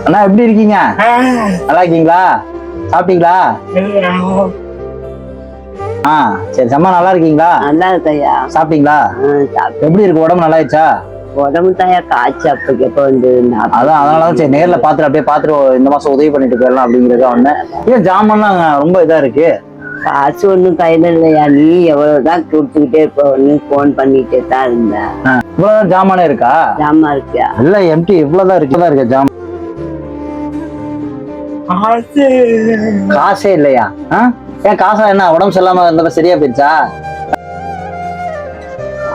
அண்ணா எப்படி இருக்கீங்க? நல்லா இருக்கீங்களா? சாப்பிட்டீங்களா? சரி அம்மா நல்லா இருக்கீங்களா? நல்லா இருக்கையா. சாப்பிட்டீங்களா? எப்படி இருக்கு உடம்பு? நல்லா ஆயிடுச்சா? உடம்பு தாயா காய்ச்சி அப்ப எப்ப வந்து அதான் அதனாலதான் சரி நேர்ல பாத்துட்டு அப்படியே பாத்துட்டு இந்த மாசம் உதவி பண்ணிட்டு போயிடலாம் அப்படிங்கறத ஒண்ணு. ஏன் ஜாமான்லாம் ரொம்ப இதா இருக்கு? காசு ஒண்ணும் கையில இல்லையா. நீ எவ்வளவுதான் கொடுத்துக்கிட்டே இருப்ப, ஒண்ணு போன் பண்ணிட்டே தான் இருந்த. இவ்வளவுதான் ஜாமானே இருக்கா? ஜாமா இருக்கியா? இல்ல எம்டி இவ்வளவுதான் இருக்கு ஜாமான். காசே இல்லையா? ஏன் காசா என்ன உடம்பு சரியில்லாம இருந்தப்ப சரியா போயிடுச்சா?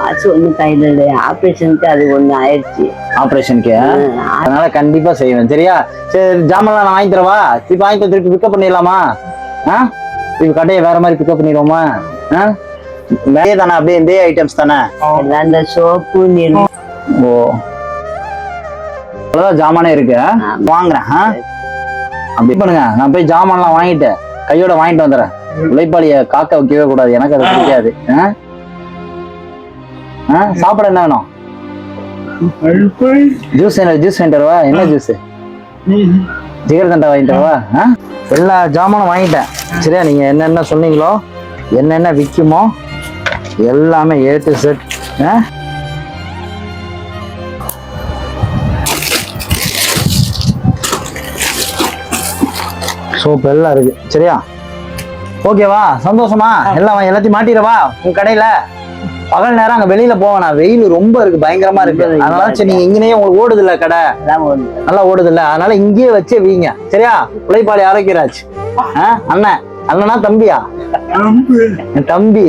காசு ஒண்ணும் கையில இல்லையா. ஆபரேஷனுக்கு அது ஒண்ணு ஆயிடுச்சு. ஆபரேஷனுக்கு? அதனால கண்டிப்பா செய்வேன் சரியா. சரி ஜாமான்லாம் நான் வாங்கி தரவா? திருப்பி வாங்கி திருப்பி பிக்கப் பண்ணிடலாமா? இப்ப கடையை வேற மாதிரி பிக்கப் பண்ணிடுவோமா? நிறைய தானே அப்படியே இந்த ஐட்டம்ஸ் தானே எல்லாம் இந்த சோப்பு ஓ அவ்வளவுதான் ஜாமானே இருக்கு. வாங்குறேன். அப்படி பண்ணுங்க, நான் போய் ஜாமான்லாம் வாங்கிட்டு கையோட வாங்கிட்டு வந்துடுறேன். உழைப்பாளிய காக்க வைக்கவே கூடாது, எனக்கு அது பிடிக்காது. சாப்பிட என்ன வேணும்? ஜூஸ் வாங்கிட்டு வரவா? என்ன ஜூஸ்? ஜிகர் தண்டா வாங்கிட்டு வரவா? எல்லா ஜாமானும் வாங்கிட்டேன் சரியா. நீங்க என்னென்ன சொன்னீங்களோ என்னென்ன விற்குமோ எல்லாமே A to Z. சோப்பு எல்லாம் இருக்கு சரியா. ஓகேவா? சந்தோஷமா? எல்லாம் எல்லாத்தையும் மாட்டிடவா உங்க கடையில? பகல் நேரம் அங்க வெளியில போவேனா, வெயில் ரொம்ப இருக்கு, பயங்கரமா இருக்கு. அதனால சரி நீங்க இங்கேயே உங்களுக்கு ஓடுது இல்ல கடை, நல்லா ஓடுது இல்ல, அதனால இங்கேயே வச்சே வீங்க சரியா. உழைப்பாளி ஆரோக்கியராஜ். அண்ணன் அண்ணனா தம்பியா? தம்பி.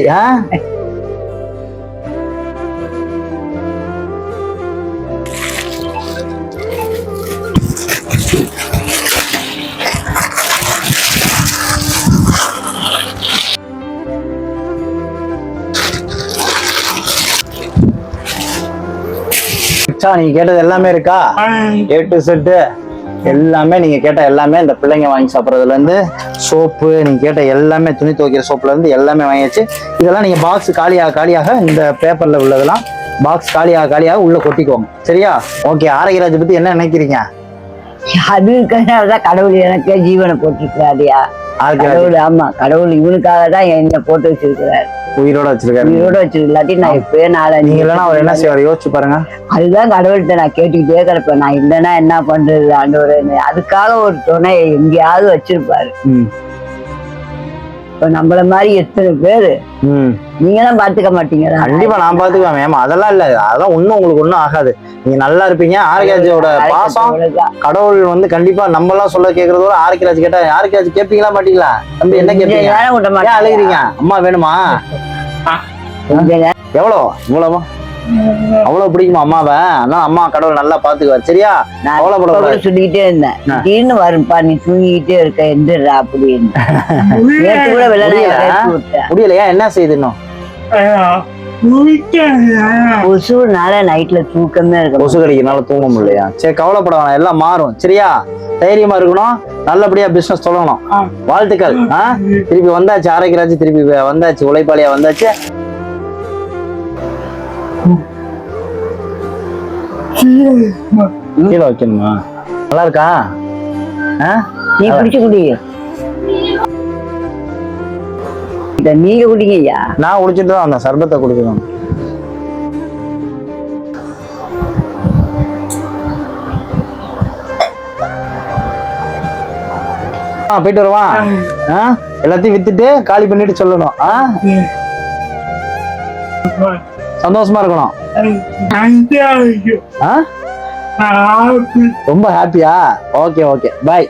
நீங்க கேட்டது எல்லாமே இருக்கா? A to Z எல்லாமே நீங்க கேட்ட எல்லாமே இந்த பிள்ளைங்க வாங்கி சாப்பிட்றதுல இருந்து சோப்பு, நீங்க கேட்ட எல்லாமே துணி துவைக்கிற சோப்புல இருந்து எல்லாமே வாங்கியாச்சு. இதெல்லாம் நீங்க பாக்ஸ் காலியாக இந்த பேப்பர்ல உள்ளதெல்லாம் பாக்ஸ் காலியாக உள்ள கொட்டிக்குவோம் சரியா. ஓகே. ஆரோக்கியராஜ் பத்தி என்ன நினைக்கிறீங்க? அது தான் கடவுள் எனக்கே ஜீவனை போட்டிருக்கிறாரியா. கடவுள் ஆமா, கடவுள் இவனுக்காக தான் என்ன போட்டு வச்சிருக்கிறாரு, உயிரோட வச்சிருக்காரு. இல்லாட்டி நான் எப்பயே நீங்க இல்லைன்னா அவர் என்ன செய்வார் யோசிச்சு பாருங்க. அதுதான் கடவுள்கிட்ட நான் கேட்டுக்கிட்டே கிடப்பேன், நான் இல்லைன்னா என்ன பண்றது ஆண்டவரே. அதுக்காக ஒரு துணை எங்கேயாவது வச்சிருப்பாரு. இப்ப நம்மள மாதிரி எத்தனை பேரு நீங்க தான் பாத்துக்க மாட்டீங்க. கண்டிப்பா நான் பாத்துக்குவேன் மேம், அதெல்லாம் இல்ல, அதெல்லாம் ஒண்ணும் உங்களுக்கு ஒண்ணும் ஆகாது. நீங்க நல்லா இருப்பீங்க. ஆரோக்கியராஜோட பாசம் கடவுள் வந்து கண்டிப்பா நம்ம எல்லாம் சொல்ல கேக்குறதோட ஆரோக்கியராஜ் கேட்டா ஆரோக்கியராஜ் கேட்பீங்களா மாட்டீங்களா? தம்பி என்ன கேட்பீங்க? அழுகிறீங்க? அம்மா வேணுமா? எவ்வளோ? இவ்வளவா? அவ்வளவு பிடிக்குமா அம்மாவை? ஆனா அம்மா கடவுள் நல்லா பாத்துக்குவார் சரியா. அவ்வளவு சொல்லிக்கிட்டே இருந்தேன், திடீர்னு வரும்பா நீ தூங்கிக்கிட்டே இருக்க எந்திரா அப்படின்னு. முடியலையா? என்ன செய்யுது இன்னும்? கொசுனால நைட்ல தூக்கமே இருக்கு. கொசு கடிக்கிறனால தூங்க முடியலையா? சரி கவலைப்பட வேணாம், எல்லாம் மாறும் சரியா. தைரியமா இருக்கணும், நல்லபடியா பிசினஸ் தொடங்கணும். வாழ்த்துக்கள். திருப்பி வந்தாச்சு ஆரோக்கியராஜ், திருப்பி வந்தாச்சு, உழைப்பாளியா வந்தாச்சு. கீழே வைக்கணுமா? நல்லா இருக்கா? நீ குடிச்சு குடி, நீங்க குடிங்க ஐயா. நான் குடிச்சிட்டு தான் அந்த சர்பத்தை குடிக்கணும். போயிட்டு வருவா. எல்லாத்தையும் வித்துட்டு காலி பண்ணிட்டு சொல்லணும். சந்தோஷமா இருக்கணும். ரொம்ப ஹாப்பியா? Okay okay bye.